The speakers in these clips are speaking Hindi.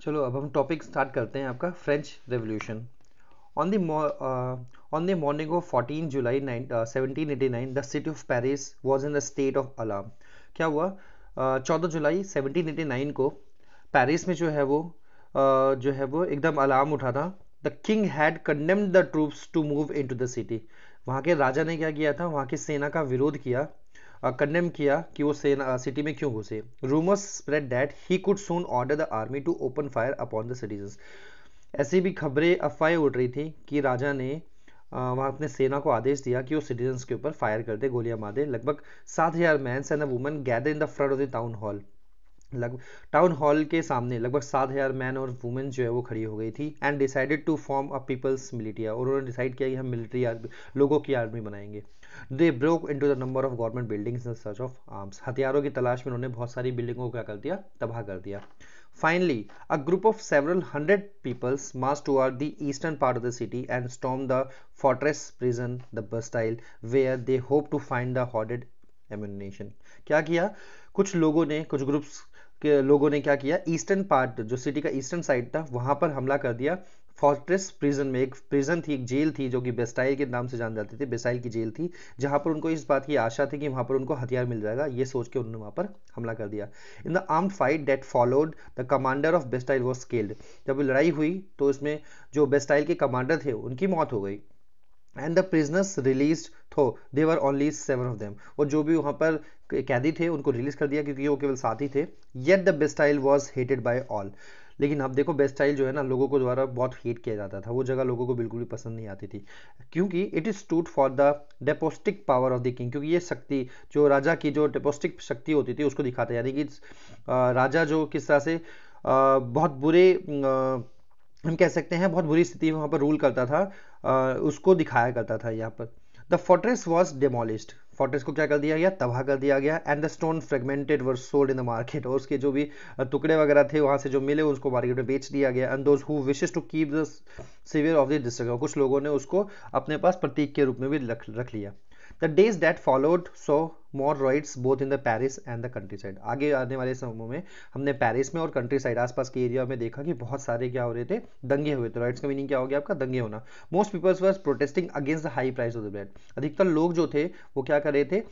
चलो अब हम टॉपिक स्टार्ट करते हैं आपका French revolution. On the on the morning of 14 July 1789 the city of Paris was in the state of alarm। क्या हुआ? 14 जुलाई 1789 को पेरिस में जो है वो एकदम अलार्म उठा था। The king had condemned the troops to move into the city. वहाँ के राजा ने क्या किया था? वहाँ की सेना का विरोध किया, कंडेम किया कि वो सेना सिटी में क्यों घुसे। Rumours spread that he could soon order the army to open fire upon the citizens. ऐसी भी खबरें अफवाहें उड़ रही थी कि राजा ने वहाँ अपने सेना को आदेश दिया कि वो सिटीजन्स के ऊपर फायर कर दे, गोलियां मार दे। लगभग 7,000 mens and a woman gather in the front of the town hall. लगभग टाउन हॉल के सामने लगभग 7,000 मैन और वुमेन जो है वो खड़ी हो गई थी। And decided to form a peoples militia. और उन्होंने डिसाइड किया कि हम मिलिट्री लोगों की आर्मी बनाएंगे। They broke into the number of government buildings in search of arms. हथियारों की तलाश में उन्होंने बहुत सारी बिल्डिंगों को क्या कर दिया? तबाह कर दिया। Finally, a group of several hundred peoples marched toward the eastern part of the city and stormed the fortress prison, the Bastille, where they hoped to find the hoarded ammunition। क्या किया? कुछ लोगों ने, कुछ ग्रुप्स के लोगों ने क्या किया? ईस्टर्न पार्ट, जो सिटी का ईस्टर्न साइड था, वहां पर हमला कर दिया। फोर्ट्रेस प्रिजन में एक प्रिजन थी, एक जेल थी, जो कि बेस्टाइल के नाम से जान जाती थी। बेस्टाइल की जेल थी, जहां पर उनको इस बात की आशा थी कि वहां पर उनको हथियार मिल जाएगा। ये सोच के उन्होंने वहां पर हमला कर दिया। In the armed fight that followed the commander of Bastille was killed. जब लड़ाई हुई तो इसमें जो बेस्टाइल के कमांडर थे उनकी मौत हो गई। एंड द प्रिजनर्स रिलीज थो दे वर ओनली 7 ऑफ देम। और जो भी वहां पर कैदी थे उनको रिलीज कर दिया क्योंकि वो केवल 7 ही थे। Yet the Bastille was hated by all. लेकिन अब देखो, बेस्टाइल जो है ना, लोगों को द्वारा बहुत हेट किया जाता था। वो जगह लोगों को बिल्कुल भी पसंद नहीं आती थी, क्योंकि it is stood for the despotic power of the king. क्योंकि ये शक्ति, जो राजा की जो डेपोस्टिक शक्ति होती थी, उसको दिखाता है। यानी कि राजा जो किस तरह से बहुत बुरे हम कह सकते हैं बहुत बुरी स्थिति में वहां पर रूल करता था, उसको दिखाया करता था यहाँ पर। The fortress was डेमोलिस्ड। फोर्ट्रेस को क्या कर दिया गया? तबाह कर दिया गया। And the stone fragmented were sold in the market. और उसके जो भी टुकड़े वगैरह थे वहां से जो मिले उसको मार्केट में बेच दिया गया। And those who wishes to keep the severe of the district. कुछ लोगों ने उसको अपने पास प्रतीक के रूप में भी रख लिया। The days that followed saw more riots both in the Paris and the countryside. आगे आने वाले समयों में हमने पेरिस में और कंट्री साइड, आसपास के एरिया में देखा कि बहुत सारे क्या हो रहे थे? दंगे हुए थे। रॉइट्स का मीनिंग क्या हो गया आपका? दंगे होना। Most peoples were protesting against the high price of the bread. अधिकतर लोग जो थे वो क्या कर रहे थे?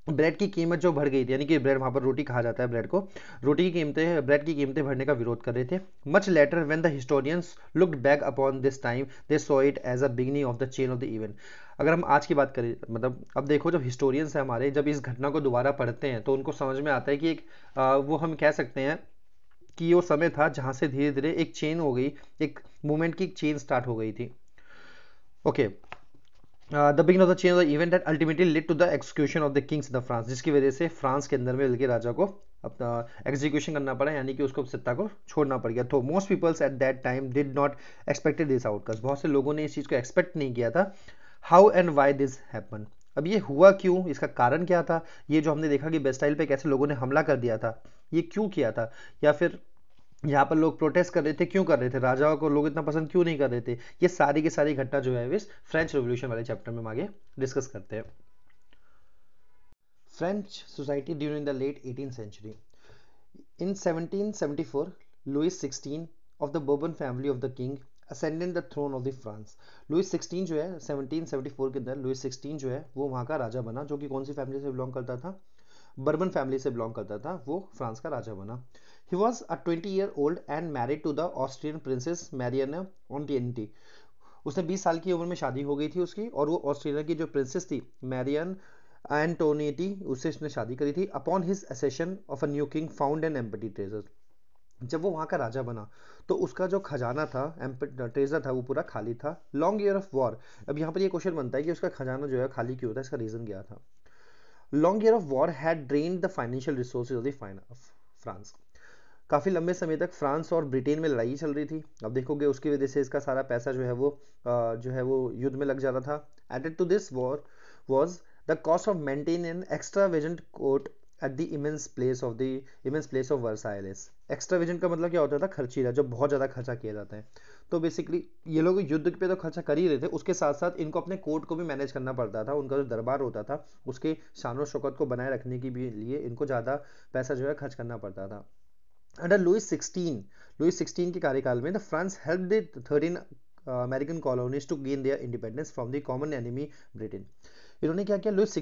ब्रेड की कीमत जो बढ़ गई थी, यानी कि ब्रेड, वहां पर रोटी कहा जाता है ब्रेड को, रोटी की कीमतें, ब्रेड की कीमतें बढ़ने का विरोध कर रहे थे। Much later when the historians looked back upon this time they saw it as a beginning of the chain of the event. अगर हम आज की बात करें, मतलब अब देखो, जब हिस्टोरियंस है हमारे, जब इस घटना को दोबारा पढ़ते हैं तो उनको समझ में आता है कि एक वो हम कह सकते हैं कि वो समय था जहां से धीरे धीरे एक चेन हो गई, एक मूवमेंट की चेन स्टार्ट हो गई थी। Okay, the beginning of the change of the event that ultimately led to the execution of the kings in the France. जिसकी वजह से फ्रांस के अंदर में बल्कि राजा को अपना एग्जीक्यूशन करना पड़ा, यानी कि उसको सत्ता को छोड़ना पड़ गया। तो most peoples at that time did not expected this outcome. बहुत से लोगों ने इस चीज को एक्सपेक्ट नहीं किया था। How and why this happen. अब ये हुआ क्यों? इसका कारण क्या था? ये जो हमने देखा कि बेस्टाइल पे कैसे लोगों ने हमला कर दिया था, ये क्यों किया था? या फिर यहाँ पर लोग प्रोटेस्ट कर रहे थे, क्यों कर रहे थे? राजाओं को लोग इतना पसंद क्यों नहीं कर रहे थे? ये सारी की सारी घटना जो है इस फ्रेंच रेवोल्यूशन वाले चैप्टर में हम आगे डिस्कस करते हैं। French society during the late 18th century. In 1774 Louis 16 of the Bourbon family of the king ascended the throne of the France. Louis 16 जो है 1774 के अंदर लुइस 16 जो है वो वहाँ का राजा बना, जो कि कौन सी फैमिली से बिलोंग करता था? बर्बन फैमिली से बिलोंग करता था। वो फ्रांस का राजा बना। He was a 20-year-old and married to the Austrian princess Marie Antoinette. उसने 20 साल की उम्र में शादी हो गई थी उसकी, और वो ऑस्ट्रेलिया की जो प्रिंसेस थी मैरियन एंटोनिएटी, उससे उसने शादी करी थी। Upon his accession of a new king found an empty treasure. जब वो वहां का राजा बना तो उसका जो खजाना था, ट्रेजर था, वो पूरा खाली था। Long year of war. अब यहाँ पर ये क्वेश्चन बनता है कि उसका खजाना जो है खाली क्यों था? इसका रीजन क्या था? Long year of war had drained the financial resources of the France. काफी लंबे समय तक फ्रांस और ब्रिटेन में लड़ाई चल रही थी। अब देखोगे उसकी वजह से इसका सारा पैसा जो है वो युद्ध में लग जाता था। Added to this war was the cost of maintaining an extravagant court at the immense place of Versailles। extravagant का मतलब क्या होता था? खर्चीला, जो बहुत ज्यादा खर्चा किया जाता है। तो बेसिकली ये लोग युद्ध पे तो खर्चा कर ही रहे थे, उसके साथ साथ इनको अपने कोर्ट को भी मैनेज करना पड़ता था। उनका जो दरबार होता था उसके शान और शौकत को बनाए रखने के भी लिए इनको ज्यादा पैसा जो है खर्च करना पड़ता था। अंडर लुइस 16 के कार्यकाल में the France help the 13 American colonies to gain their independence from the common enemy Britain. इन्होंने क्या किया, लुइस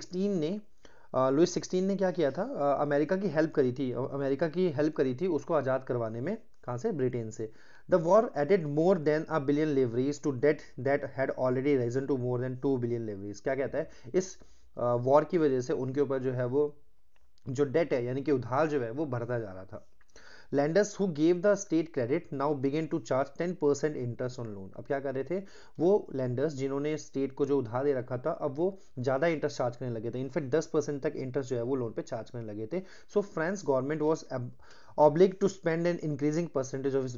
16 ने क्या किया था, अमेरिका की हेल्प करी थी उसको आज़ाद करवाने में। कहाँ से? ब्रिटेन से। The war added more than a billion livres to debt that had already risen to more than 2 billion livres. क्या कहता है, इस वॉर की वजह से उनके ऊपर जो है वो जो डेट है यानी कि उधार जो है वो बढ़ता जा रहा था। lenders who gave the state credit now begin to charge 10% interest on loan। अब क्या कर रहे थे वो lenders जिन्होंने स्टेट को जो उधार दे रखा था, अब वो ज़्यादा इंटरेस्ट चार्ज करने लगे थे। इनफैक्ट 10% तक इंटरेस्ट जो है वो लोन पे चार्ज करने लगे थे। सो France government was obliged to spend an increasing percentage of its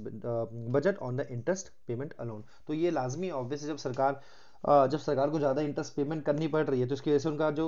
budget on the interest payment alone। तो ये लाजमी ऑब्वियसली जब सरकार को ज़्यादा इंटरेस्ट पेमेंट करनी पड़ रही है तो इसकी वजह से उनका जो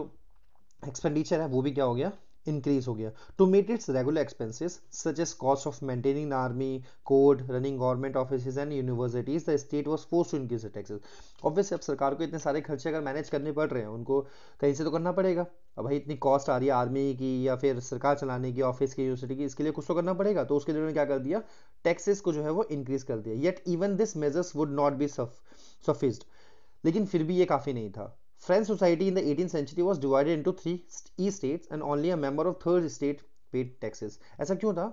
एक्सपेंडिचर है वो भी क्या हो गया, इंक्रीज हो गया। To meet its regular expenses such as cost of maintaining the army, court, running government office and universities, the state was forced to increase the taxes. Obviously अब सरकार को इतने सारे खर्चे अगर मैनेज करने पड़ रहे हैं, उनको कहीं से तो करना पड़ेगा। अब भाई इतनी कॉस्ट आ रही है आर्मी की या फिर सरकार चलाने की, ऑफिस की, यूनिवर्सिटी की, इसके लिए कुछ तो करना पड़ेगा। तो उसके लिए उन्होंने क्या कर दिया, टैक्सेस को जो है वो इंक्रीज कर दिया। Yet even this measures would not be sufficed, लेकिन फिर भी ये काफ़ी नहीं था। French society in the 18th century was divided into 3 states and only a member of third state paid taxes। ऐसा क्यों था?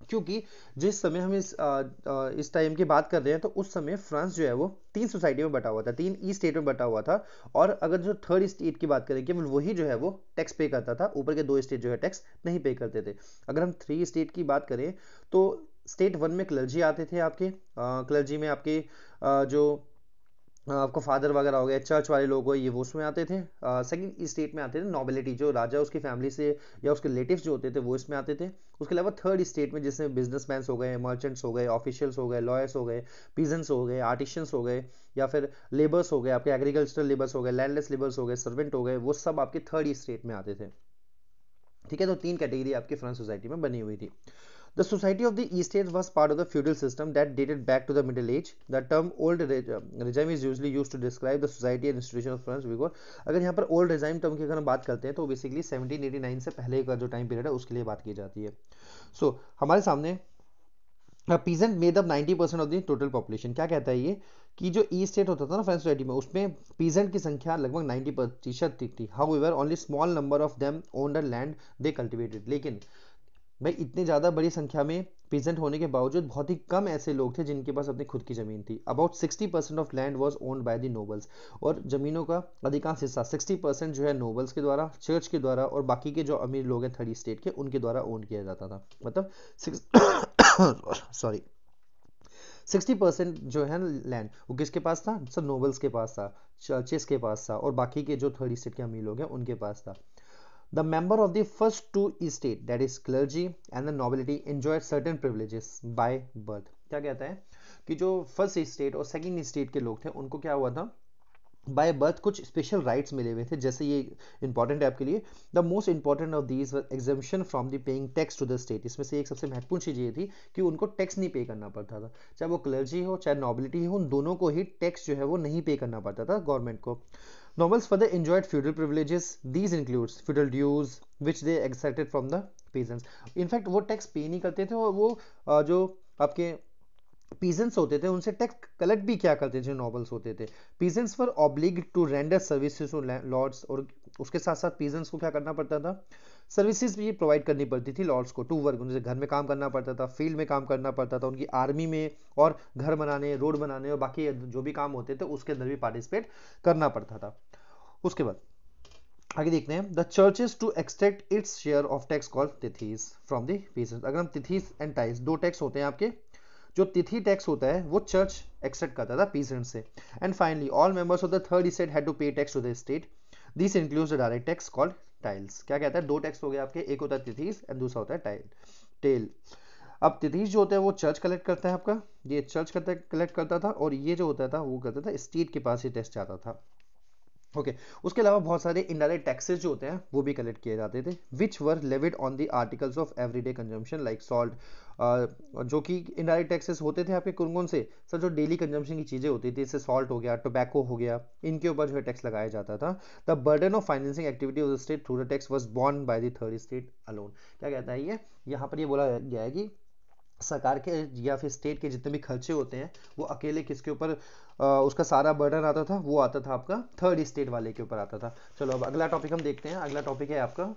क्योंकि जिस समय हम इस टाइम की बात कर रहे हैं तो उस समय फ्रांस जो है वो 3 सोसाइटी में बटा हुआ था, 3 ई स्टेट में बटा हुआ था। और अगर जो थर्ड स्टेट की बात करें केवल वही जो है वो टैक्स पे करता था, ऊपर के 2 स्टेट जो है टैक्स नहीं पे करते थे। अगर हम 3 स्टेट की बात करें तो स्टेट 1 में क्लर्जी आते थे आपके, क्लर्जी में आपके जो आपको फादर वगैरह हो गए, चर्च वाले लोग हो, ये वो उसमें आते थे। सेकंड स्टेट में आते थे नॉबिलिटी, जो राजा उसकी फैमिली से या उसके रिलेटिव्स जो होते थे वो इसमें आते थे। उसके अलावा थर्ड स्टेट में जिसमें बिजनेसमैन हो गए, मर्चेंट्स हो गए, ऑफिशियल्स हो गए, लॉयर्स हो गए, पीजेंट्स हो गए, आर्टिशियंस हो गए, या फिर लेबर्स हो गए, आपके एग्रीकल्चरल लेबर्स हो गए, लैंडलेस लेबर्स हो गए, सर्वेंट हो गए, वो सब आपके थर्ड स्टेट में आते थे। ठीक है, तो 3 कैटेगरी आपकी फ्रेंच सोसाइटी में बनी हुई थी। The society of the East was part of the feudal system that dated back to the Middle Age. The term old regime is usually used to describe the society and institution of France because अगर यहाँ पर old regime term की अगर हम बात करते हैं तो बेसिकली 1789 से पहले का जो टाइम पीरियड है उसके लिए बात की जाती है। सो हमारे सामने peasant made up 90% of the total population. क्या कहता है ये कि जो ई स्टेट होता था ना फ्रेंच सोसाइटी में, उसमें पीजेंट की संख्या लगभग 90% थी। However only small number of them owned the land they cultivated. लेकिन भाई इतनी ज़्यादा बड़ी संख्या में पीजेंट होने के बावजूद बहुत ही कम ऐसे लोग थे जिनके पास अपनी खुद की ज़मीन थी। About 60% of land was owned by the nobles. और ज़मीनों का अधिकांश हिस्सा 60% जो है नोबल्स के द्वारा, चर्च के द्वारा, और बाकी के जो अमीर लोग हैं थर्ड स्टेट के उनके द्वारा ओन किया जाता था। मतलब सॉरी 60% जो है लैंड वो किसके पास था? सब नोबल्स के पास था, चर्चेस के पास था, और बाकी के जो थर्ड स्टेट के अमीर लोग हैं उनके पास था। The member of the first 2 estate, that is clergy and the nobility, enjoyed certain privileges by birth। क्या कहता है कि जो फर्स्ट स्टेट और सेकंड स्टेट के लोग थे उनको क्या हुआ था, बाय बर्थ कुछ स्पेशल राइट्स मिले हुए थे। जैसे ये इंपॉर्टेंट है आपके लिए, the most important of these exemption from the paying tax to the state. इसमें से एक सबसे महत्वपूर्ण चीज ये थी कि उनको टैक्स नहीं पे करना पड़ता था। चाहे वो क्लर्जी हो चाहे नॉबिलिटी हो, उन दोनों को ही टैक्स जो है वो नहीं पे करना पड़ता था गवर्नमेंट को। Nobles further enjoyed feudal privileges. These includes feudal dues, which they exacted from the peasants. In fact, वो टैक्स पे नहीं करते थे, और वो जो आपके पीजेंट्स होते थे उनसे टैक्स कलेक्ट भी क्या करते थे जो नॉबल्स होते थे। Peasants were obliged to render services to lords, और उसके साथ साथ पीजेंट्स को क्या करना पड़ता था, सर्विसेज भी प्रोवाइड करनी पड़ती थी लॉर्ड्स को। टू वर्क, उनसे घर में काम करना पड़ता था, फील्ड में काम करना पड़ता था, उनकी आर्मी में, और घर बनाने, रोड बनाने और बाकी जो भी काम होते थे उसके अंदर भी पार्टिसिपेट करना पड़ता था। उसके बाद आगे देखते हैं, the churches to extract its share of tax called tithes from the peasants. अगर हम तिथीज एंड टाइज, 2 टैक्स होते हैं आपके। जो तिथि टैक्स होता है वो चर्च एक्सेप्ट करता था पीसेंट से। And finally all members of the third state had to pay tax to the state. This includes the direct tax called taille. क्या कहता है, 2 टैक्स हो गए आपके, एक होता है तिथीज एंड दूसरा होता है टेल। अब तिथीज जो होता है वो चर्च कलेक्ट करता है आपका, ये चर्च कलेक्ट करता था, और ये जो होता था वो करता था स्टेट के पास ही टैक्स जाता था। ओके उसके अलावा बहुत सारे इनडायरेक्ट टैक्सेस जो होते हैं वो भी कलेक्ट किए जाते थे, which were levied on the articles of everyday consumption like salt. जो कि इनडायरेक्ट टैक्सेस होते थे आपके कौन कौन से, सर जो डेली कंजम्पशन की चीज़ें होती थी, जैसे सॉल्ट हो गया, टोबैको हो गया, इनके ऊपर जो है टैक्स लगाया जाता था। The burden of financing activity of the state through the tax was borne by the third state alone. क्या कहता है ये, यहाँ पर ये बोला गया है कि सरकार के या फिर स्टेट के जितने भी खर्चे होते हैं वो अकेले किसके ऊपर उसका सारा बर्डन आता था, वो आता था आपका थर्ड स्टेट वाले के ऊपर आता था। चलो अब अगला टॉपिक हम देखते हैं। अगला टॉपिक है आपका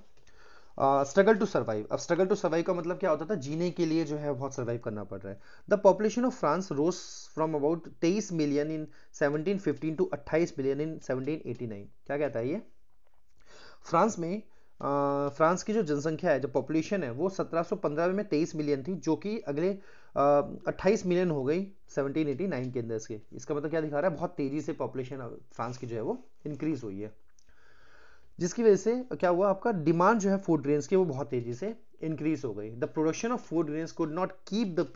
स्ट्रगल टू सर्वाइव। अब स्ट्रगल टू सर्वाइव का मतलब क्या होता था, जीने के लिए जो है बहुत सर्वाइव करना पड़ रहा है। The population of France rose from about 23 million in 1715 to 28 million in 1789। क्या कहता है ये, फ्रांस में फ्रांस की जो जनसंख्या है, जो पॉपुलेशन है, वो 1715 में 23 मिलियन थी, जो कि अगले 28 मिलियन हो गई 1789 के अंदर से। इसका मतलब क्या दिखा रहा है, बहुत तेजी से पॉपुलेशन फ्रांस की जो है वो इंक्रीज हुई है, जिसकी वजह से क्या हुआ, आपका डिमांड जो है फूड ग्रेन्स की वो बहुत तेजी से इंक्रीज हो गई। The production of food grains could not keep the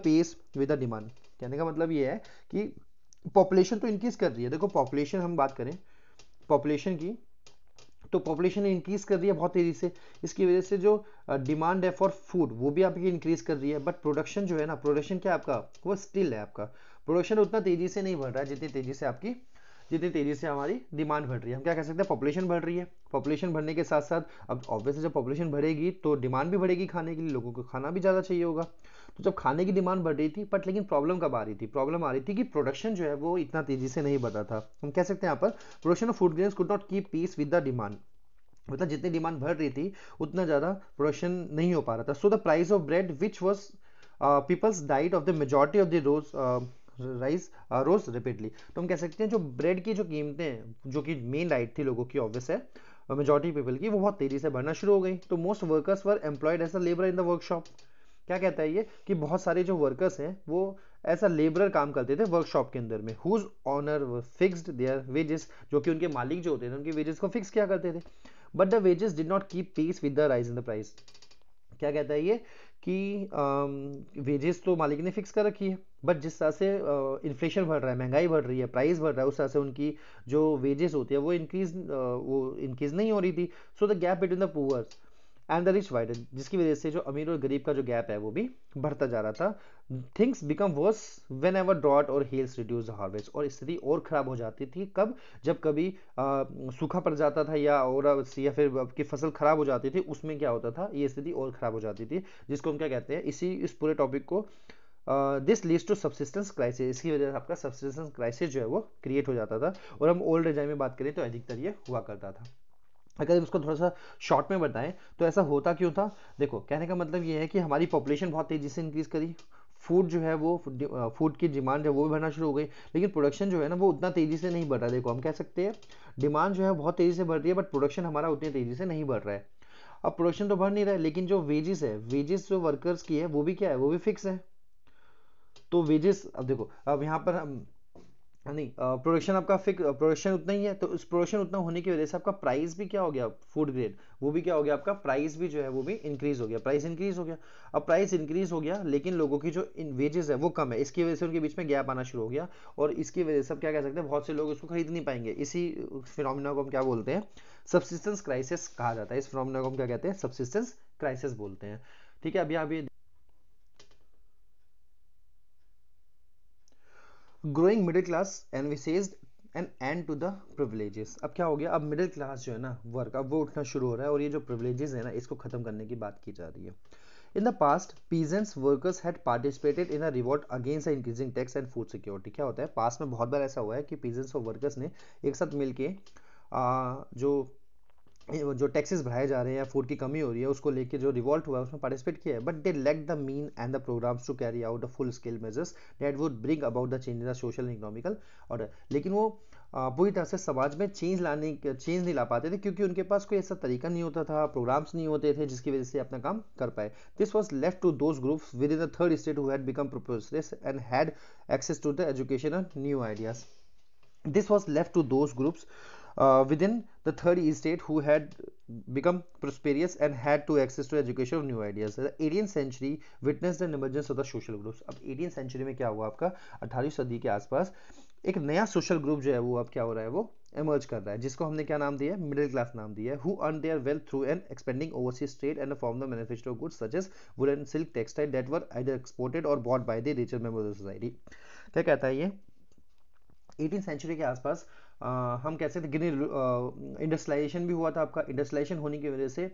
pace with the demand. कहने का मतलब ये है कि पॉपुलेशन तो इंक्रीज कर रही है। देखो पॉपुलेशन हम बात करें पॉपुलेशन की, तो पॉपुलेशन इंक्रीज कर रही है बहुत तेजी से, इसकी वजह से जो डिमांड है फॉर फूड वो भी आपकी इंक्रीज कर रही है। बट प्रोडक्शन जो है ना, प्रोडक्शन क्या आपका, वो स्टिल है आपका, प्रोडक्शन उतना तेजी से नहीं बढ़ रहा है जितनी तेजी से हमारी डिमांड बढ़ रही है। हम क्या कह सकते हैं, पॉपुलेशन बढ़ रही है, पॉपुलेशन बढ़ने के साथ साथ अब ऑब्वियसली जब पॉपुलेशन बढ़ेगी तो डिमांड भी बढ़ेगी खाने के लिए, लोगों को खाना भी ज़्यादा चाहिए होगा। तो जब खाने की डिमांड बढ़ रही थी, बट लेकिन प्रॉब्लम कब आ रही थी, प्रॉब्लम आ रही थी कि प्रोडक्शन जो है वो इतना तेजी से नहीं बढ़ रहा था। हम कह सकते हैं यहाँ पर production of food grains could not keep peace with the demand, मतलब जितनी डिमांड बढ़ रही थी उतना ज़्यादा प्रोडक्शन नहीं हो पा रहा था। So the price of bread which was peoples diet of the majority of the rose rice rose repeatedly. तो हम कह सकते हैं जो ब्रेड की जो कीमतें हैं, जो कि मेन डाइट थी लोगों की, ऑब्वियस है मेजॉरिटी पीपल की, वो बहुत तेजी से बढ़ना शुरू हो गई। तो most workers were employed as a labour in the workshop. क्या कहता है ये कि बहुत सारे जो वर्कर्स हैं वो ऐसा लेबरर काम करते थे वर्कशॉप के अंदर में, whose owner fixed their wages, जो कि उनके मालिक जो होते थे उनके वेजेस को फिक्स किया करते थे। But the wages did not keep pace with the rise in the price. क्या कहता है ये कि वेजेस तो मालिक ने फिक्स कर रखी है, बट जिस तरह से इन्फ्लेशन बढ़ रहा है, महंगाई बढ़ रही है, प्राइस बढ़ रहा है, उस तरह से उनकी जो वेजेस होती है वो इंक्रीज नहीं हो रही थी। So the gap between the poor and the rich widen, जिसकी वजह से जो अमीर और गरीब का जो गैप है वो भी बढ़ता जा रहा था। Things become worse whenever drought और हेल्स रिड्यूस द हार्वेस्ट। और स्थिति और खराब हो जाती थी कब, जब कभी सूखा पड़ जाता था या फिर आपकी फसल खराब हो जाती थी, उसमें क्या होता था, ये स्थिति और खराब हो जाती थी, जिसको हम क्या कहते हैं, इस पूरे टॉपिक को this leads to subsistence crisis. इसकी वजह से आपका सबसिस्टेंस क्राइसिस जो है वो क्रिएट हो जाता था। और हम ओल्ड एज में बात करें तो अधिकतर ये हुआ करता था। अगर उसको थोड़ा सा शॉर्ट में बताएं तो ऐसा होता क्यों था, देखो कहने का मतलब ये है कि हमारी पॉपुलेशन बहुत तेजी से इंक्रीज करी, फूड जो है वो फूड की डिमांड है वो भी बढ़ना शुरू हो गई, लेकिन प्रोडक्शन जो है ना वो उतना तेजी से नहीं बढ़ रहा है। देखो हम कह सकते हैं डिमांड जो है बहुत तेजी से बढ़ रही है, बट प्रोडक्शन हमारा उतनी तेजी से नहीं बढ़ रहा है। अब प्रोडक्शन तो बढ़ नहीं रहा है, लेकिन जो वेजेस है, वेजेस जो वर्कर्स की है वो भी क्या है, वो भी फिक्स है। तो वेजेस, अब देखो अब यहाँ पर हम नहीं, प्रोडक्शन आपका प्रोडक्शन उतना ही है, तो उस प्रोडक्शन उतना होने की वजह से आपका प्राइस भी क्या हो गया, फूड ग्रेड वो भी क्या हो गया, आपका प्राइस भी जो है वो भी इंक्रीज हो गया, प्राइस इंक्रीज हो गया। अब प्राइस इंक्रीज हो गया, लेकिन लोगों की जो इन वेजेस है वो कम है, इसकी वजह से उनके बीच में गैप आना शुरू हो गया, और इसकी वजह से अब क्या कह सकते हैं, बहुत से लोग उसको खरीद नहीं पाएंगे। इसी फिनोमिना को हम क्या बोलते हैं, सब्सिस्टेंस क्राइसिस कहा जाता है। इस फिनोमिना को हम क्या कहते हैं, सब्सिस्टेंस क्राइसिस बोलते हैं। ठीक है, अभी growing middle class envisaged an end to the privileges. अब क्या हो गया, अब मिडिल क्लास जो है ना वर्क, अब वो उठना शुरू हो रहा है, और ये जो प्रिविलेजेस है ना इसको खत्म करने की बात की जा रही है। In the past peasants workers had participated in a revolt against the increasing tax and food security. क्या होता है, पास्ट में बहुत बार ऐसा हुआ है कि peasants और वर्कर्स ने एक साथ मिलके जो जो टैक्सेस बढ़ाए जा रहे हैं या फूड की कमी हो रही है उसको लेके जो रिवॉल्ट हुआ है उसमें पार्टिसिपेट किया है, but they lack the mean and the programs to carry out the full scale measures that would bring about the change in the social and economical order. लेकिन वो पूरी तरह से समाज में चेंज नहीं ला पाते थे, क्योंकि उनके पास कोई ऐसा तरीका नहीं होता था, प्रोग्राम्स नहीं होते थे जिसकी वजह से अपना काम कर पाए। This was left to those groups within the third state who had become prosperous and had access to the education and new ideas. This was left to those groups within the third estate who had become prosperous and had to access to education of new ideas. The 18th century witnessed the emergence of the social groups. अब 18th century में क्या हुआ, आपका 18वीं सदी के आसपास एक नया सोशल ग्रुप जो है वो अब क्या हो रहा है, वो emerge कर रहा है, जिसको हमने क्या नाम दिया है, मिडिल क्लास नाम दिया है, who earned their wealth through an expanding overseas trade and formed the manufacture of goods such as wool and silk textile that were either exported or bought by the richer members of the society। क्या कहता है ये, 18 सेंचुरी के आसपास हम कह सकते हैं इंडस्ट्रियलाइजेशन भी हुआ था। आपका इंडस्ट्रियलाइजेशन होने की वजह से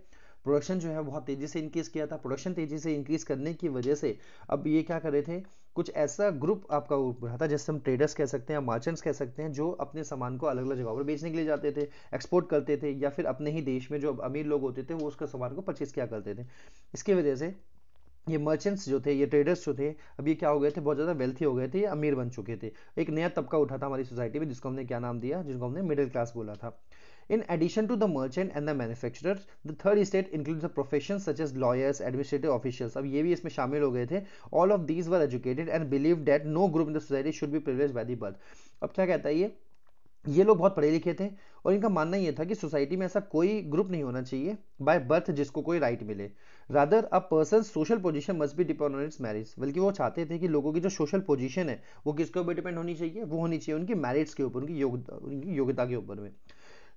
प्रोडक्शन जो है बहुत तेजी से इंक्रीज किया था। प्रोडक्शन तेजी से इंक्रीज करने की वजह से अब ये क्या कर रहे थे, कुछ ऐसा ग्रुप आपका उभरा था जैसे हम ट्रेडर्स कह सकते हैं, मार्चेंट्स कह सकते हैं, जो अपने सामान को अलग अलग जगहों पर बेचने के लिए जाते थे, एक्सपोर्ट करते थे, या फिर अपने ही देश में जो अमीर लोग होते थे वो उसका सामान को परचेज किया करते थे। इसकी वजह से ये मर्चेंट्स जो थे, ये ट्रेडर्स जो थे, अब ये क्या हो गए थे, बहुत ज़्यादा वेल्थी हो गए थे, ये अमीर बन चुके थे। एक नया तबका उठा था हमारी सोसाइटी में जिसको हमने क्या नाम दिया, जिसको हमने मिडिल क्लास बोला था। In addition to the merchant and the manufacturers, the third estate includes the professions such as lawyers, administrative officials. अब ये भी इसमें शामिल हो गए थे. All of these were educated and believed that no group in the society should be privileged by the birth. अब क्या कहता है ये लोग बहुत पढ़े लिखे थे और इनका मानना ये था कि सोसाइटी में ऐसा कोई ग्रुप नहीं होना चाहिए बाय बर्थ जिसको कोई राइट मिले। Rather a person social position must be depend on it's marriage, बल्कि वो चाहते थे कि लोगों की जो सोशल पोजीशन है वो किसके ऊपर डिपेंड होनी चाहिए, वो होनी चाहिए उनकी मैरिट्स के ऊपर, उनकी योग्यता के ऊपर में।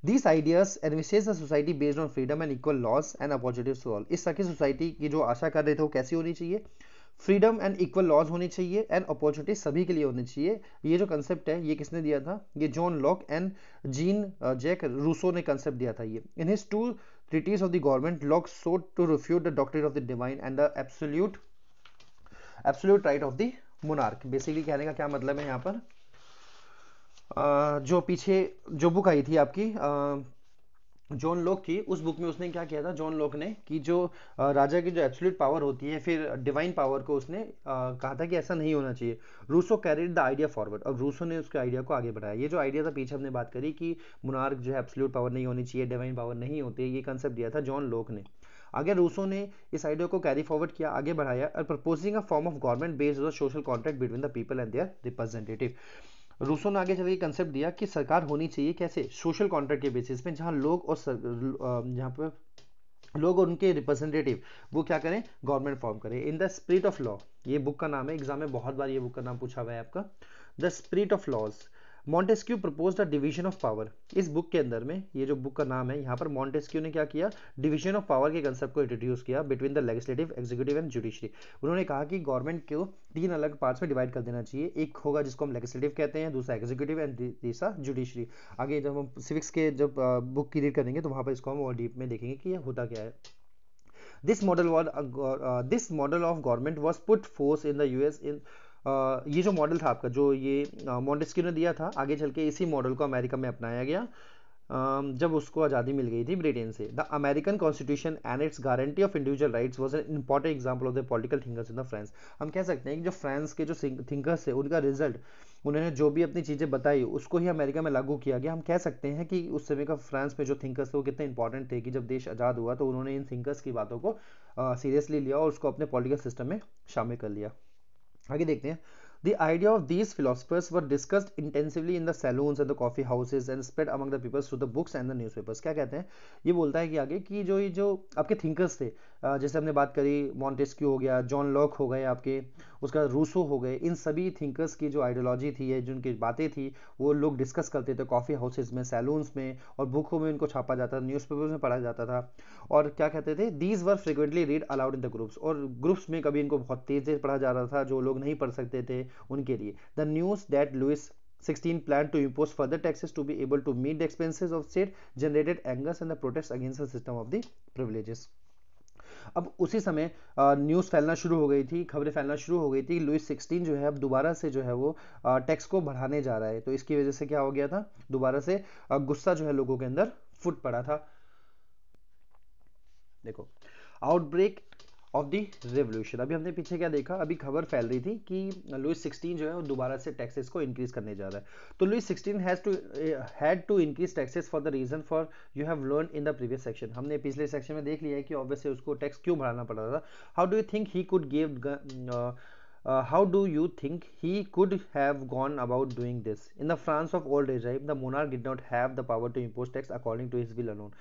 These ideas envisage a society based on freedom and equal laws and opportunities to all. इस तरह की सोसाइटी की जो आशा कर रहे थे वो कैसी होनी चाहिए, फ्रीडम एंड इक्वल लॉज होनी चाहिए एंड अपॉर्चुनिटी सभी के लिए होनी चाहिए। ये जो कंसेप्ट है ये किसने दिया था, ये John Locke and Jean Jacques Rousseau ने कंसेप्ट दिया था ये। In his two treaties of the government, Locke sought to refute the doctrine of the divine and the absolute right of the monarch। Basically कहने का क्या मतलब है यहाँ पर, जो पीछे जो बुक आई थी आपकी जॉन लॉक की, उस बुक में उसने क्या किया था जॉन लॉक ने, कि जो राजा की जो एब्सोल्यूट पावर होती है, फिर डिवाइन पावर को उसने कहा था कि ऐसा नहीं होना चाहिए। Rousseau carried the idea forward, और रूसो ने उसके आइडिया को आगे बढ़ाया। ये जो आइडिया था पीछे हमने बात करी कि मुनार्क जो है एब्सोल्यूट पावर नहीं होनी चाहिए, डिवाइन पावर नहीं होती है, ये कंसेप्ट दिया था जॉन लॉक ने। आगे रूसो ने इस आइडिया को कैरी फॉरवर्ड किया, आगे बढ़ाया, और proposing a form of government based on social contract between the people and their representative. Rousseau ने आगे चल के कंसेप्ट दिया कि सरकार होनी चाहिए कैसे, सोशल कॉन्ट्रैक्ट के बेसिस पे, जहां लोग और जहां पर लोग और उनके रिप्रेजेंटेटिव वो क्या करें, गवर्नमेंट फॉर्म करें in the spirit of law. ये बुक का नाम है, एग्जाम में बहुत बार ये बुक का नाम पूछा हुआ है आपका, the spirit of laws. Montesquieu proposed a division of power. इस बुक के अंदर में, ये जो बुक का नाम है यहाँ पर, मॉन्टेस्क्यू ने क्या किया, डिवीजन ऑफ पावर के कंसेप्ट को इंट्रोड्यूस किया between the legislative, executive and judiciary. उन्होंने कहा कि गवर्नमेंट को 3 अलग पार्ट्स में डिवाइड कर देना चाहिए, एक होगा जिसको हम लेजिस्लेटिव कहते हैं, दूसरा एग्जीक्यूटिव एंड तीसरा जुडिशरी। आगे जब हम सिविक्स के जब बुक की रीड करेंगे तो वहाँ पर इसको हम और डीप में देखेंगे कि यह होता क्या है। This model of government was put forth in the US in ये जो मॉडल था आपका, जो ये मॉन्टेस्क्यू ने दिया था, आगे चल के इसी मॉडल को अमेरिका में अपनाया गया जब उसको आज़ादी मिल गई थी ब्रिटेन से। The American constitution and it's guarantee of individual rights was an important example of the political thinkers in the France. हम कह सकते हैं कि जो फ्रांस के जो थिंकर्स थे उनका रिजल्ट, उन्होंने जो भी अपनी चीज़ें बताई उसको ही अमेरिका में लागू किया गया। हम कह सकते हैं कि उस समय का फ्रांस में जो थिंकर्स थे वो कितने इंपॉर्टेंट थे कि जब देश आज़ाद हुआ तो उन्होंने इन थिंकर्स की बातों को सीरियसली लिया और उसको अपने पॉलिटिकल सिस्टम में शामिल कर लिया। आगे देखते हैं। The idea of these philosophers were discussed intensively in the saloons and the coffee houses and spread among the people through the books and the newspapers। क्या कहते हैं, ये बोलता है कि आगे कि ये जो आपके थिंकर्स थे, जैसे हमने बात करी मॉन्टेस्क्यू हो गया, जॉन लॉक हो गए आपके, उसका रूसो हो गए, इन सभी थिंकर्स की जो आइडियोलॉजी थी, ये जिनकी बातें थी, वो लोग डिस्कस करते थे कॉफ़ी हाउसेज में, सैलून्स में, और बुकों में इनको छापा जाता था, न्यूज़पेपर्स में पढ़ा जाता था। और क्या कहते थे, these were frequently read allowed in the groups, और ग्रुप्स में कभी इनको बहुत तेज पढ़ा जा रहा था, जो लोग नहीं पढ़ सकते थे उनके लिए। The news that Louis 16 planned to impose further taxes to be able to meet the expenses of state generated angers and the protests against the system of the privileges। अब उसी समय न्यूज़ फैलना शुरू हो गई थी, खबरें फैलना शुरू हो गई थी, लुइस 16 जो है अब दोबारा से जो है वो टैक्स को बढ़ाने जा रहा है। तो इसकी वजह से क्या हो गया था, दोबारा से गुस्सा जो है लोगों के अंदर फुट पड़ा था। देखो, आउटब्रेक ऑफ द रेवोल्यूशन। अभी हमने पीछे क्या देखा, अभी खबर फैल रही थी कि लुइस 16 जो है वो दोबारा से टैक्सेस को इंक्रीज करने जा रहा है। तो Louis 16 had to increase taxes for the reason for you have learn in the previous section. हमने पिछले सेक्शन में देख लिया है कि ऑब्वियसली उसको टैक्स क्यों बढ़ाना पड़ रहा था। How do you think he could give how do you think he could have gone about doing this? In the France of old regime, the monarch did not have the power to impose tax according to his will alone।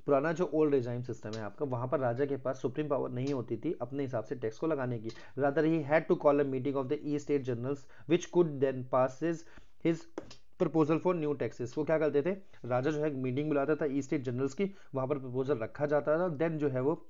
पुराना जो ओल्ड रेजाइम सिस्टम है आपका, वहां पर राजा के पास सुप्रीम पावर नहीं होती थी अपने हिसाब से टैक्स को लगाने की। Rather he had to call a meeting of the estate generals which could then passes his proposal for new taxes. वो क्या करते थे, राजा जो है मीटिंग बुलाता था ई स्टेट जनरल्स की, वहां पर प्रपोजल रखा जाता था, देन जो है वो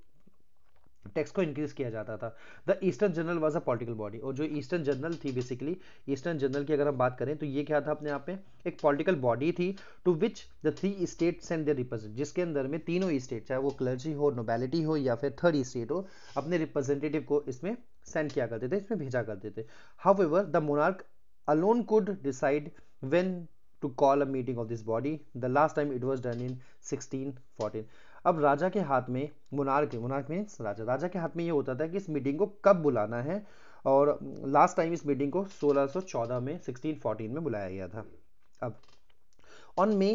टैक्स को इंक्रीज किया जाता था। The eastern general was a political body, और जो ईस्टर्न जनरल थी बेसिकली, ईस्टर्न जनरल की अगर हम बात करें तो ये क्या था अपने आप में, एक पॉलिटिकल बॉडी थी, to which the three states and their represent, जिसके अंदर में तीनों स्टेट, चाहे वो क्लर्जी हो, नोबैलिटी हो या फिर थर्ड स्टेट हो, अपने रिप्रेजेंटेटिव को इसमें सेंड किया करते थे, इसमें भेजा करते थे। However the monarch alone could decide when to call a meeting of this body. The last time it was done in 1614. अब राजा के हाथ में, मोनार्क मीन्स राजा, राजा के हाथ में ये होता था कि इस मीटिंग को कब बुलाना है, और लास्ट टाइम इस मीटिंग को 1614 में 1614 में बुलाया गया था। अब on May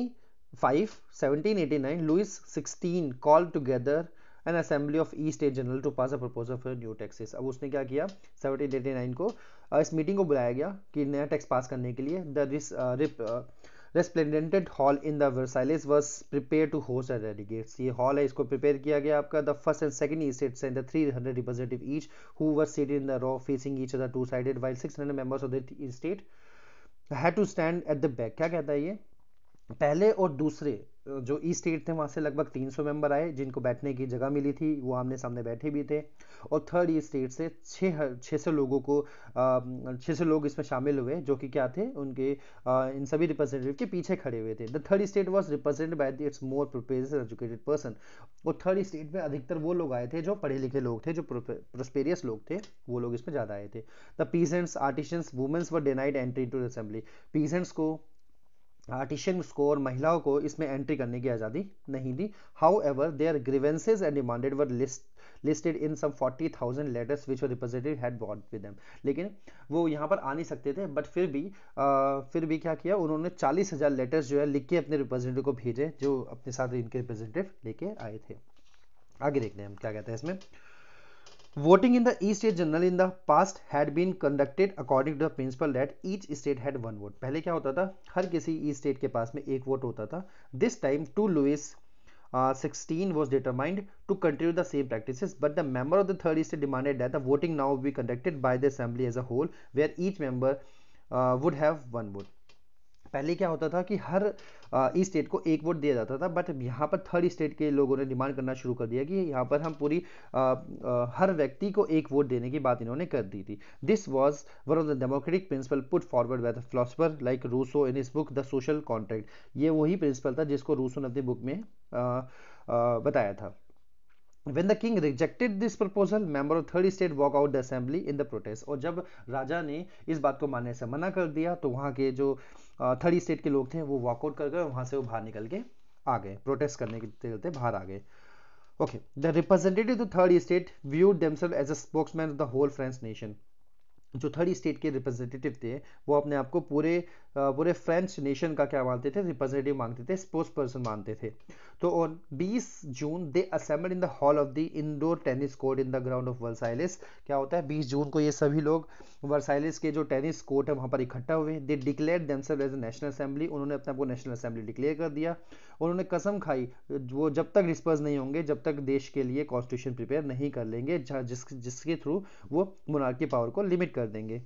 5 1789 Louis 16 called together an assembly of estate general to pass a proposal for new taxes. अब उसने क्या किया, 1789 को इस मीटिंग को बुलाया गया कि नया टैक्स पास करने के लिए। The resplendent hall in the Versailles was prepare to host the delegates. ये हॉल है, इसको प्रिपेयर किया गया आपका। The first and second states and the 300 representative each who were seated in the row facing each other two sided while 600 members of the state had to stand at the back. क्या कहता है ये, पहले और दूसरे जो ई स्टेट थे वहाँ से लगभग 300 मेंबर आए जिनको बैठने की जगह मिली थी, वो आमने सामने बैठे भी थे, और थर्ड ई स्टेट से 600 लोगों को 600 लोग इसमें शामिल हुए, जो कि क्या थे, उनके इन सभी रिप्रेजेंटेटिव के पीछे खड़े हुए थे। The third state was represented by its more prosperous educated person. और थर्ड स्टेट में अधिकतर वो लोग आए थे जो पढ़े लिखे लोग थे, जो प्रोस्पेरियस लोग थे, वो लोग इसमें ज़्यादा आए थे। The peasants, artisans, womens were denied entry to the assembly. Peasants को, आर्टिशियंस को और महिलाओं को इसमें एंट्री करने की आज़ादी नहीं दी। However their grievances and demanded were listed in some 40,000 letters which were representative had brought with them. लेकिन वो यहाँ पर आ नहीं सकते थे, बट फिर भी क्या किया उन्होंने, 40,000 लेटर्स जो है लिख के अपने रिप्रेजेंटेटिव को भेजे, जो अपने साथ इनके रिप्रेजेंटेटिव लेके आए थे। आगे देखते हैं हम क्या कहते हैं इसमें। Voting in the East State General in the past had been conducted according to the principle that each state had one vote. पहले क्या होता था, हर किसी ईस्ट स्टेट के पास में एक वोट होता था। This time to Louis 16 was determined to continue the same practices, but the member of the third state demanded that the voting now be conducted by the assembly as a whole, where each member would have one vote. पहले क्या होता था कि हर ई स्टेट को एक वोट दिया जाता था, बट यहाँ पर थर्ड स्टेट के लोगों ने डिमांड करना शुरू कर दिया कि यहाँ पर हम पूरी हर व्यक्ति को एक वोट देने की बात इन्होंने कर दी थी। This was one of the democratic principle put forward by the philosopher like Rousseau in his book the social contract. ये वही प्रिंसिपल था जिसको रूसो ने अपनी बुक में बताया था। When the king rejected this proposal, member of third state walk out the assembly in the protest. और जब राजा ने इस बात को मानने से मना कर दिया तो वहाँ के जो थर्ड स्टेट के लोग थे वो वॉकआउट कर गए, वहाँ से वो बाहर निकल के आ गए, प्रोटेस्ट करने के चलते बाहर आ गए। Okay, the representative of third estate viewed themselves as a spokesman of the whole French nation. जो थर्ड स्टेट के रिप्रेजेंटेटिव थे वो अपने आप को पूरे फ्रेंच नेशन का क्या मानते थे, रिप्रेजेंटेटिव मानते थे, स्पोक्स पर्सन मानते थे। तो on 20 June they assembled in the hall of the indoor tennis court in the ground of Versailles. क्या होता है, 20 जून को ये सभी लोग वर्साइलेस के जो टेनिस कोर्ट है वहाँ पर इकट्ठा हुए। They declare themselves as a national assembly. उन्होंने अपने आप को नेशनल असेंबली डिक्लेयर कर दिया। उन्होंने कसम खाई वो जब तक डिस्पर्स नहीं होंगे, जब तक देश के लिए कॉन्स्टिट्यूशन प्रिपेयर नहीं कर लेंगे, जिसके थ्रू वो मोनार्की पावर को लिमिट कर देंगे।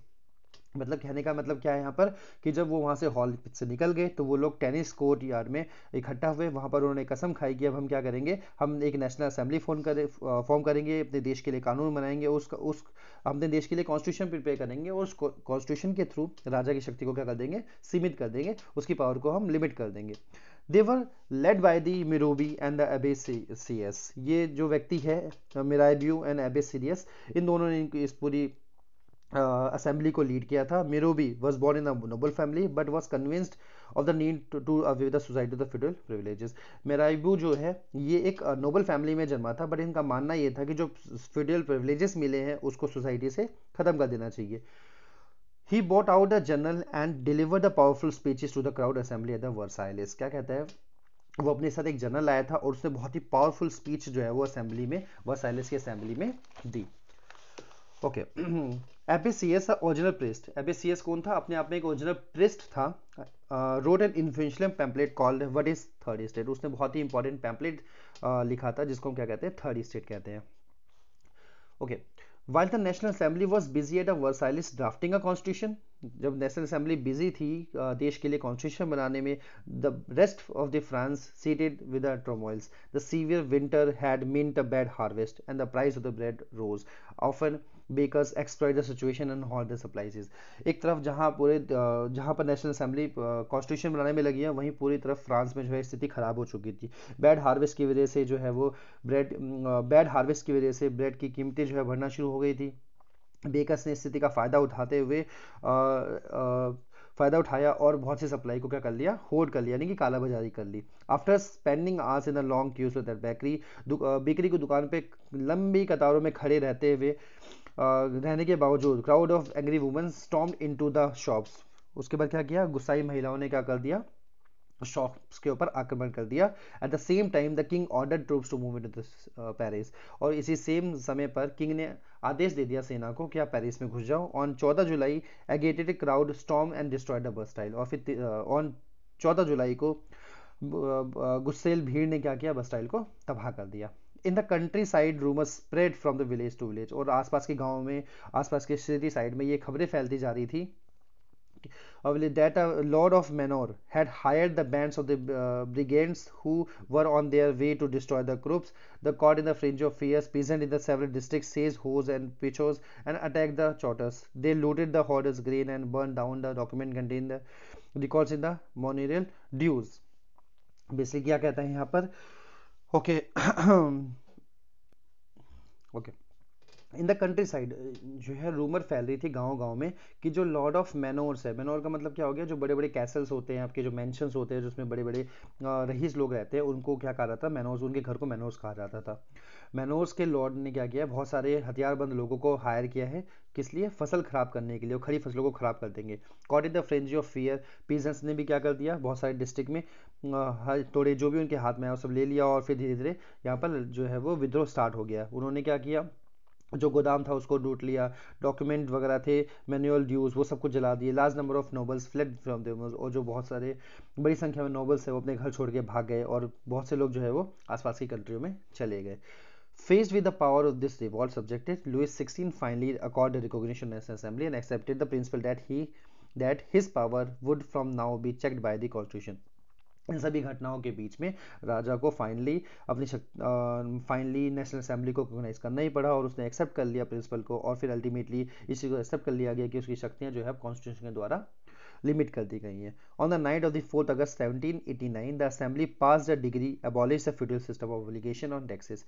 मतलब कहने का मतलब क्या है यहाँ पर, कि जब वो वहाँ से हॉल से निकल गए तो वो लोग टेनिस कोर्ट यार्ड में इकट्ठा हुए। वहाँ पर उन्होंने कसम खाई कि अब हम क्या करेंगे, हम एक नेशनल असेंबली फॉर्म करेंगे, अपने देश के लिए कानून बनाएंगे, उस अपने देश के लिए कॉन्स्टिट्यूशन प्रिपेयर करेंगे, और उस कॉन्स्टिट्यूशन के थ्रू राजा की शक्ति को क्या कर देंगे, सीमित कर देंगे, उसकी पावर को हम लिमिट कर देंगे। They were led by the Mirabeau and the Abbe Sieyes. ये जो व्यक्ति है मिराबियो एंड एबेसियस, इन दोनों ने इस पूरी असेंबली को लीड किया था। Mirabeau was born in a noble family but was convinced of the need to away the society of the feudal privileges. Mirabeau जो है ये एक नोबल फैमिली में जन्मा था, बट इनका मानना ये था कि जो फ्यूडल प्रिविलेजेस मिले हैं उसको सोसाइटी से खत्म कर देना चाहिए। He brought out a journal and delivered the powerful speeches to the crowd assembly at the Versailles। क्या कहता है, वो अपने साथ एक जर्नल लाया था और उसने बहुत ही पावरफुल स्पीच जो है वो असेंबली में, वर्साइलेस की असेंबली में दी। Okay, Abbe Sieyes original priest. Abbe Sieyes कौन था, अपने आप में एक ओरिजिनल प्रिस्ट था। Wrote an influential pamphlet called what is third state. उसने बहुत ही इंपॉर्टेंट पैम्पलेट लिखा था जिसको हम क्या कहते हैं, थर्ड स्टेट कहते हैं। Okay, while the National Assembly was busy at Versailles drafting a constitution, जब नेशनल असेंबली बिजी थी देश के लिए कॉन्स्टिट्यूशन बनाने में, the rest of the France seated with the turmoils, the severe winter had meant a bad harvest and the price of the bread rose often, bakers exploit the situation and halt the supplies. एक तरफ जहाँ पर नेशनल असेंबली कॉन्स्टिट्यूशन बनाने में लगी है, वहीं पूरी तरफ फ्रांस में जो है स्थिति खराब हो चुकी थी। बैड हार्वेस्ट की वजह से जो है वो बैड हार्वेस्ट की वजह से ब्रेड की कीमतें जो है बढ़ना शुरू हो गई थी। बेकर्स ने स्थिति का फायदा उठाते हुए फायदा उठाया और बहुत सी सप्लाई को क्या कर लिया, होल्ड कर लिया, यानी कि काला बाजारी कर ली। After spending hours in a long queues with that bakery, bakery की दुकान पे लंबी कतारों में खड़े रहने के बावजूद crowd of angry women stormed into the shops. उसके बाद क्या किया, गुस्साई महिलाओं ने क्या कर दिया, शॉप्स के ऊपर आक्रमण कर दिया। At the same time the king order troops to move into Paris, और इसी सेम समय पर किंग ने आदेश दे दिया सेना को कि आप पेरिस में घुस जाओ। On 14 July agitated crowd storm and destroyed the Bastille, और फिर ऑन 14 जुलाई को गुस्सेल भीड़ ने क्या किया, बस्टाइल को तबाह कर दिया। In the countryside rumour spread from the village to village, और आसपास के गाँव में, आसपास के सिटी साइड में ये खबरें फैलती जा रही थी that a lord of Manor had hired the bands of the brigands who were on their way to destroy the troops. The caught in the fringe of fears, peasants in the several districts seized hoes and pitchforks and attacked the chotters. They looted the hoarders' grain and burned down the document containing the records in the monetary dues. Basically क्या कहता है यहाँ पर, okay okay, in the country side जो है रूमर फैल रही थी गांव गांव में कि जो लॉर्ड ऑफ मैनोर्स है, मैनोर का मतलब क्या हो गया, जो बड़े बड़े कैसल्स होते हैं आपके, जो मैंशंस होते हैं जिसमें बड़े बड़े रईस लोग रहते हैं, उनको क्या कहा जाता था, मैनोर्स, उनके घर को मैनोर्स कहा जाता था। मैनोर्स के लॉर्ड ने क्या किया, बहुत सारे हथियारबंद लोगों को हायर किया है, किस लिए, फसल खराब करने के लिए, खड़ी फसलों को खराब कर देंगे। Caught in the frenzy of fear, peasants ने भी क्या कर दिया, बहुत सारे डिस्ट्रिक्ट में थोड़े जो भी उनके हाथ में आया वो सब ले लिया, और फिर धीरे धीरे यहाँ पर जो है वो विद्रोह स्टार्ट हो गया। उन्होंने क्या किया, जो गोदाम था उसको लूट लिया, डॉक्यूमेंट वगैरह थे, मैनुअल ड्यूज, वो सब कुछ जला दिए। Large number of nobles fled from them, और जो बहुत सारे बड़ी संख्या में नोबल्स है वो अपने घर छोड़ के भाग गए, और बहुत से लोग जो है वो आसपास की कंट्रियों में चले गए। Faced with the power of this revolt subjected, Louis XVI finally accorded recognition to the National Assembly and accepted the principle that his power would from now be checked by the Constitution. इन सभी घटनाओं के बीच में राजा को फाइनली नेशनल असेंबली को रिकॉग्नाइज करना ही पड़ा, और उसने एक्सेप्ट कर लिया प्रिंसिपल को, और फिर अल्टीमेटली इसी को एक्सेप्ट कर लिया गया कि उसकी शक्तियां जो है कॉन्स्टिट्यूशन के द्वारा लिमिट कर दी गई हैं। On the night of the 4 August 1789 the assembly pass the degree abolish the feudal system of obligation on taxes.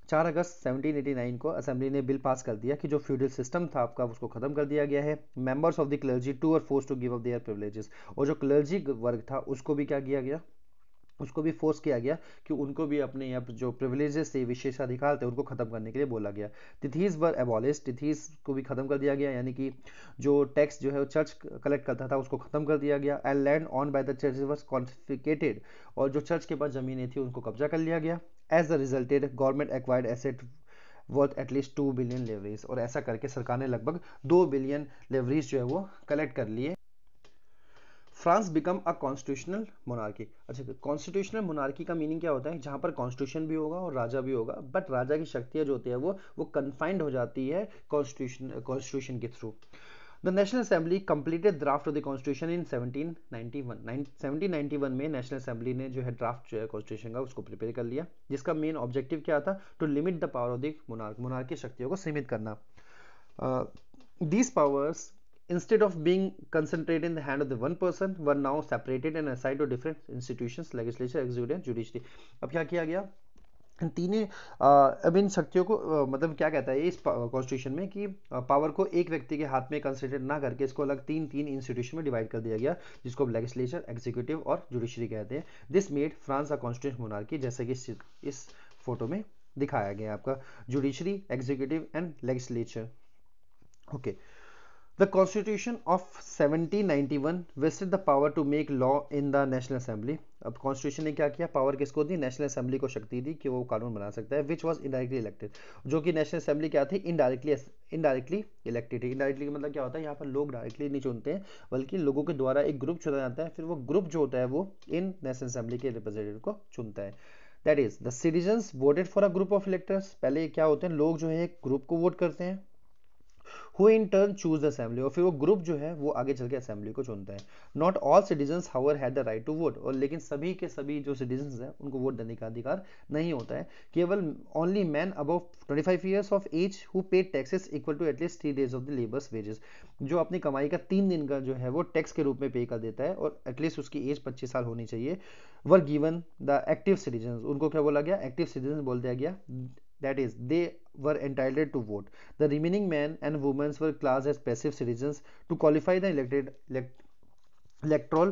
4 अगस्त 1789 को असेंबली ने बिल पास कर दिया कि जो फ्यूडल सिस्टम था आपका उसको खत्म कर दिया गया है। Members of the clergy too are force to give up their privileges, और जो क्लर्जी वर्ग था उसको भी क्या किया गया, उसको भी फोर्स किया गया कि उनको भी अपने अब जो प्रिविलेजेस थे, विशेषाधिकार थे, उनको खत्म करने के लिए बोला गया। तिथीज वर एबॉलिश, तिथीज को भी खत्म कर दिया गया, यानी कि जो टैक्स जो है वो चर्च कलेक्ट करता था उसको खत्म कर दिया गया। And land on by the church was confiscated, और जो चर्च के पास जमीनें थी उनको कब्जा कर लिया गया। As the resulted government acquired asset worth at least 2 billion leverage, और ऐसा करके सरकार ने लगभग 2 बिलियन लेवरेज जो है वो कलेक्ट कर लिए। France become a constitutional monarchy. अच्छा, कॉन्स्टिट्यूशनल मोनार्की का मीनिंग क्या होता है, जहां पर कॉन्स्टिट्यूशन भी होगा और राजा भी होगा, बट राजा की शक्तियां जो होती है वो कन्फाइंड हो जाती है कॉन्स्टिट्यूशन के through. The national assembly completed draft of the constitution in 1791। 1791 में नेशनल असेंबली ने जो है ड्राफ्ट जो है कॉन्स्टिट्यूशन का उसको प्रिपेयर कर लिया, जिसका मेन ऑब्जेक्टिव क्या था, to limit the power of the monarch की शक्तियों को सीमित करना। These powers instead of being concentrated in the hand of the one person were now separated and assigned to different institutions, legislature, executive and judiciary। अब क्या किया गया, तीनों अब इन शक्तियों को मतलब क्या कहता है इस कॉन्स्टिट्यूशन में कि पावर को एक व्यक्ति के हाथ में कंसंट्रेट ना करके इसको अलग तीन इंस्टीट्यूशन में डिवाइड कर दिया गया, जिसको लेजिस्लेचर, एग्जीक्यूटिव और जुडिशरी कहते हैं। This made France a constitutional monarchy, जैसे कि इस फोटो में दिखाया गया आपका judiciary, executive and legislature. Okay, The Constitution of 1791 vested the power to make law in the National Assembly। अब कॉन्स्टिट्यूशन ने क्या किया, पावर किसको दी, नेशनल असेंबली को शक्ति दी कि वो कानून बना सकता है, विच वॉज इनडायरेक्टली इलेक्टेड, जो कि नेशनल असेंबली क्या थी, इनडायरेक्टली इलेक्टेड है। इनडायरेक्टली का मतलब क्या होता है, यहाँ पर लोग डायरेक्टली नहीं चुनते हैं, बल्कि लोगों के द्वारा एक ग्रुप चुना जाता है, फिर वो ग्रुप जो होता है वो इन नेशनल असेंबली के रिप्रेजेंटेटिव को चुनता है। That is the citizens voted for a group of electors. पहले क्या होते हैं, लोग जो है एक ग्रुप को वोट करते हैं, who in turn choose the assembly, और फिर वो ग्रुप जो है वो आगे चल के असेंबली को चुनता है। Not all citizens however had the right to vote, और लेकिन सभी के सभी जो सिटीजन्स हैं उनको वोट देने का अधिकार नहीं होता है। केवल only man above 25 years of age who paid taxes equal to at least 3 days of the labours wages, जो अपनी कमाई का 3 दिन का जो है वो टैक्स के रूप में पे कर देता है और एटलीस्ट उसकी एज 25 साल होनी चाहिए, were given the active citizens, उनको क्या बोला गया, एक्टिव सिटीजन बोल दिया गया, that is they were entitled to vote. The remaining men and women were classed as passive citizens. To qualify the electoral,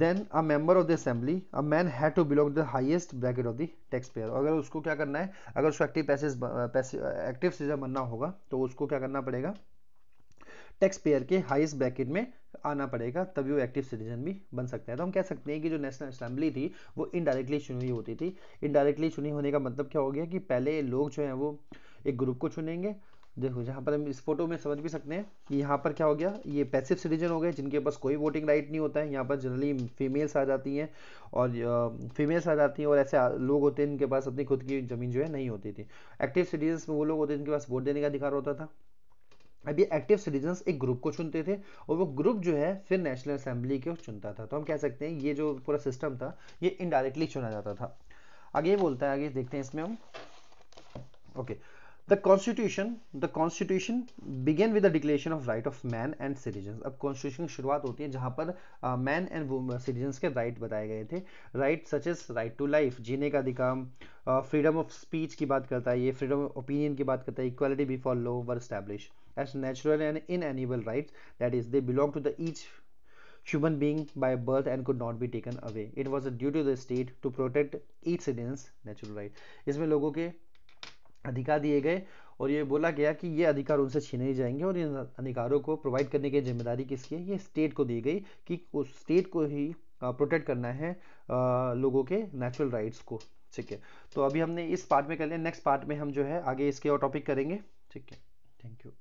then a member of the assembly, a man had to belong to the highest bracket of the taxpayer. अगर उसको क्या करना है, अगर उसको एक्टिव सिटीजन बनना होगा तो उसको क्या करना पड़ेगा, टैक्स पेयर के हाईएस्ट ब्रैकेट में आना पड़ेगा, तभी वो एक्टिव सिटीजन भी बन सकता है। तो हम कह सकते हैं कि जो नेशनल असेंबली थी वो इनडायरेक्टली चुनी हुई होती थी। इनडायरेक्टली चुनी होने का मतलब क्या हो गया कि पहले लोग जो हैं वो एक ग्रुप को चुनेंगे। देखो जहाँ पर हम इस फोटो में समझ भी सकते हैं कि यहाँ पर क्या हो गया, ये पैसिव सिटीजन हो गए जिनके पास कोई वोटिंग राइट नहीं होता है। यहाँ पर जनरली फीमेल्स आ जाती हैं और ऐसे लोग होते हैं जिनके पास अपनी खुद की ज़मीन जो है नहीं होती थी। एक्टिव सिटीजन में वो लोग होते हैं जिनके पास वोट देने का अधिकार होता था। अब ये एक्टिव सिटीजन्स एक ग्रुप को चुनते थे और वो ग्रुप जो है फिर नेशनल असेंबली को चुनता था। तो हम कह सकते हैं ये जो पूरा सिस्टम था ये इनडायरेक्टली चुना जाता था। आगे बोलता है, आगे देखते हैं इसमें हम। Okay, the constitution began with the declaration of right of man and citizens. अब कॉन्स्टिट्यूशन की शुरुआत होती है जहाँ पर मैन एंड सिटीजन्स के राइट बताए गए थे। Right such as right to life, जीने का अधिकार, फ्रीडम ऑफ स्पीच की बात करता है, ये फ्रीडम ऑफ ओपिनियन की बात करता है, equality before law were establish as natural and inalienable rights, that is they belong to the each human being by birth and could not be taken away. It was a duty of the state to protect each citizen's natural right. इसमें लोगों के अधिकार दिए गए और ये बोला गया कि ये अधिकार उनसे छीने नहीं जाएंगे और इन अधिकारों को प्रोवाइड करने की जिम्मेदारी किसकी है, ये स्टेट को दी गई कि उस स्टेट को ही प्रोटेक्ट करना है लोगों के नेचुरल राइट्स को। ठीक है, तो अभी हमने इस पार्ट में कर लिया। नेक्स्ट पार्ट में हम जो है आगे इसके और टॉपिक करेंगे। ठीक है, थैंक यू।